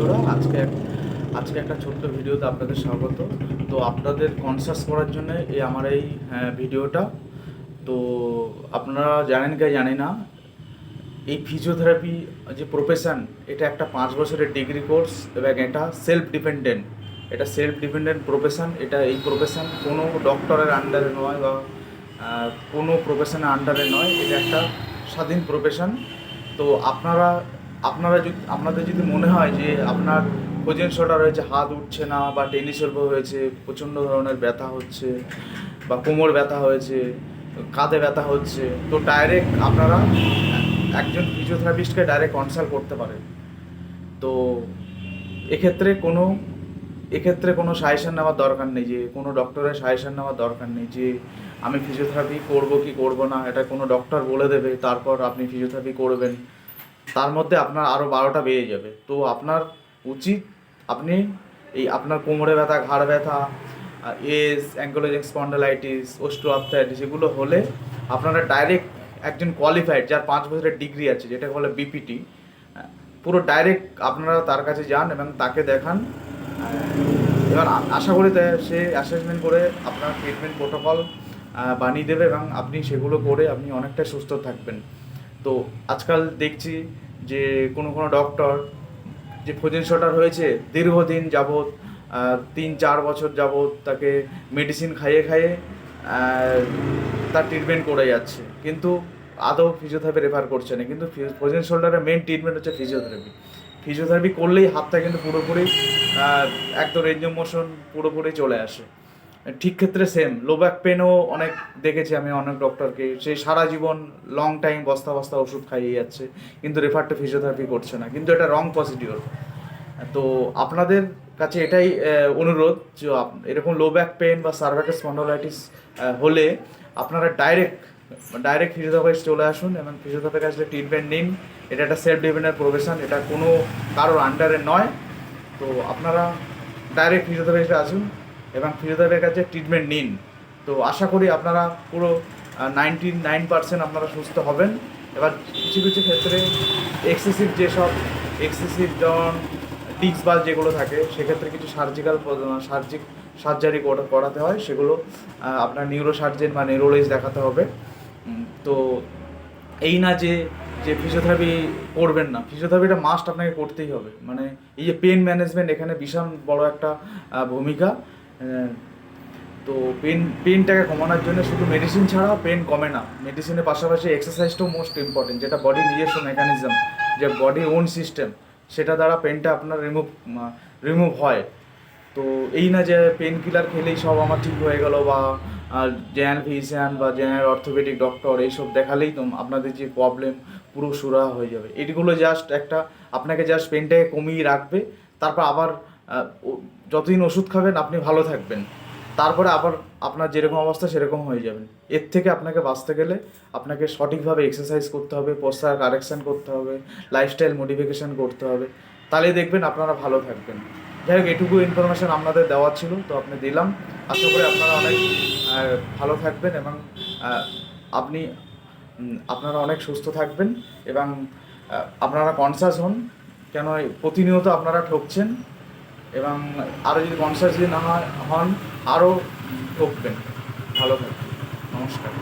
বন্ধুরা, আজকে একটা ছোট্ট ভিডিওতে আপনাদের স্বাগত। তো আপনাদের কনসাস করার জন্য আমার এই ভিডিওটা। তো আপনারা জানেন কি জানি না, এই ফিজিওথেরাপি যে প্রফেশন, এটা একটা 5 বছরের ডিগ্রি কোর্স এবং এটা সেলফ ডিপেন্ডেন্ট প্রফেশন। এই প্রফেশন কোনো ডক্টরের আন্ডারে নয় বা কোনো প্রফেশনের আন্ডারে নয়। এটা একটা স্বাধীন প্রফেশন। তো আপনাদের যদি মনে হয় যে আপনার ওজন শোল্ডার হয়েছে, হাত উঠছে না, বা টেনিস এলবো হয়েছে, প্রচণ্ড ধরনের ব্যথা হচ্ছে, বা কোমর ব্যথা হয়েছে, কাঁধে ব্যথা হচ্ছে, তো ডাইরেক্ট আপনারা একজন ফিজিওথেরাপিস্টকে ডাইরেক্ট কনসাল্ট করতে পারেন। তো এক্ষেত্রে কোনো সাজেশন নেওয়ার দরকার নেই, যে কোনো ডক্টরের সাজেশন নেওয়ার দরকার নেই যে আমি ফিজিওথেরাপি করব কি করব না। এটা কোনো ডক্টর বলে দেবে, তারপর আপনি ফিজিওথেরাপি করবেন। তার মধ্যে আপনার আরও 12টা বেড়ে যাবে। তো আপনার উচিত, আপনি আপনার কোমরে ব্যথা, ঘাড় ব্যথা, অ্যাঙ্কোলজিং স্পন্ডালাইটিস, অস্টিওআর্থ্রাইটিস, এগুলো হলে আপনারা ডাইরেক্ট একজন কোয়ালিফাইড, যার 5 বছরের ডিগ্রি আছে, যেটাকে বলে বিপিটি, পুরো ডাইরেক্ট আপনারা তার কাছে যান এবং তাকে দেখান। এবার আশা করি সে অ্যাসেসমেন্ট করে আপনার ট্রিটমেন্ট প্রোটোকল বানিয়ে দেবে এবং আপনি সেগুলো করে আপনি অনেকটাই সুস্থ থাকবেন। তো আজকাল দেখছি যে কোনো ডক্টর যে ফোজেন শটার হয়েছে, দীর্ঘদিন যাবৎ 3-4 বছর যাবৎ তাকে মেডিসিন খাইয়ে খাইয়ে তার ট্রিটমেন্ট করে যাচ্ছে, কিন্তু আদৌ ফিজিওথেরাপি রেফার করছে না। কিন্তু ফ্রোজেন শোল্ডারের মেন ট্রিটমেন্ট হচ্ছে ফিজিওথেরাপি করলেই হাতটা কিন্তু পুরোপুরি একদম রেঞ্জ অফ মোশন পুরোপুরি চলে আসে। ঠিক ক্ষেত্রে সেম লো ব্যাক পেনও অনেক দেখেছি আমি, অনেক ডক্টরকে, সেই সারা জীবন লং টাইম বস্তা বস্তা ওষুধ খাইয়ে যাচ্ছে, কিন্তু রেফারটা ফিজিওথেরাপি করছে না, কিন্তু এটা রং প্রসিডিওর। তো আপনাদের কাছে এটাই অনুরোধ যে এরকম লো ব্যাক পেন বা সার্ভাইকাল স্পন্ডালাইটিস হলে আপনারা ডাইরেক্ট ফিজিওথেরাপিস্ট চলে আসুন এবং ফিজিওথেরাপির কাছে ট্রিটমেন্ট নিন। এটা একটা সেলফ ডিপেন্ডেন্ট প্রফেশন, এটা কোনো কারোর আন্ডারে নয়। তো আপনারা ডাইরেক্ট ফিজিওথেরাপিস্টে আসুন এবং ফিজিওথেরাপির কাছে ট্রিটমেন্ট নিন। তো আশা করি আপনারা পুরো 99% আপনারা সুস্থ হবেন। এবার কিছু কিছু ক্ষেত্রে এক্সেসিভ যেমন ডিস্ক বাল যেগুলো থাকে, সেক্ষেত্রে কিছু সার্জারি করাতে হয়, সেগুলো আপনার নিউরোসার্জেন বা নিউরোলজিস্ট দেখাতে হবে। তো এই না যে ফিজিওথেরাপি করবেন না, ফিজিওথেরাপিটা মাস্ট আপনাকে করতেই হবে। মানে এই যে পেন ম্যানেজমেন্ট, এখানে ভীষণ বড় একটা ভূমিকা। তো পেনটাকে কমানোর জন্য শুধু মেডিসিন ছাড়া পেন কমে না, মেডিসিনের পাশাপাশি এক্সারসাইজটাও মোস্ট ইম্পর্টেন্ট, যেটা বডির নিজস্ব মেকানিজম, যে বডির ওন সিস্টেম, সেটা দ্বারা পেনটা আপনার রিমুভ হয়। তো এই না যে পেন কিলার খেলেই সব আমার ঠিক হয়ে গেল, বা জেনারেল ফিজিশিয়ান বা জেনারেল অর্থোপেডিক ডক্টর এইসব দেখালেই তো আপনাদের যে প্রবলেম পুরো সুরাহা হয়ে যাবে। এইগুলো জাস্ট আপনাকে জাস্ট পেনটাকে কমিয়ে রাখবে। তারপর আবার যতদিন ওষুধ খাবেন আপনি ভালো থাকবেন, তারপরে আবার আপনার যেরকম অবস্থা সেরকম হয়ে যাবেন। এর থেকে আপনাকে বাঁচতে গেলে আপনাকে সঠিকভাবে এক্সারসাইজ করতে হবে, পোস্টার কারেকশান করতে হবে, লাইফস্টাইল মডিফিকেশান করতে হবে, তাহলে দেখবেন আপনারা ভালো থাকবেন। যাই হোক, এটুকু ইনফরমেশান আপনাদের দেওয়া ছিল, তো আপনি দিলাম। আশা করি আপনারা অনেক ভালো থাকবেন এবং আপনি আপনারা অনেক সুস্থ থাকবেন এবং আপনারা কনসাস হন, কেন প্রতিনিয়ত আপনারা ঠকছেন, এবং আরও যদি কনসাস যদি না হন আরও ঠকবেন। ভালো থাকবেন। নমস্কার।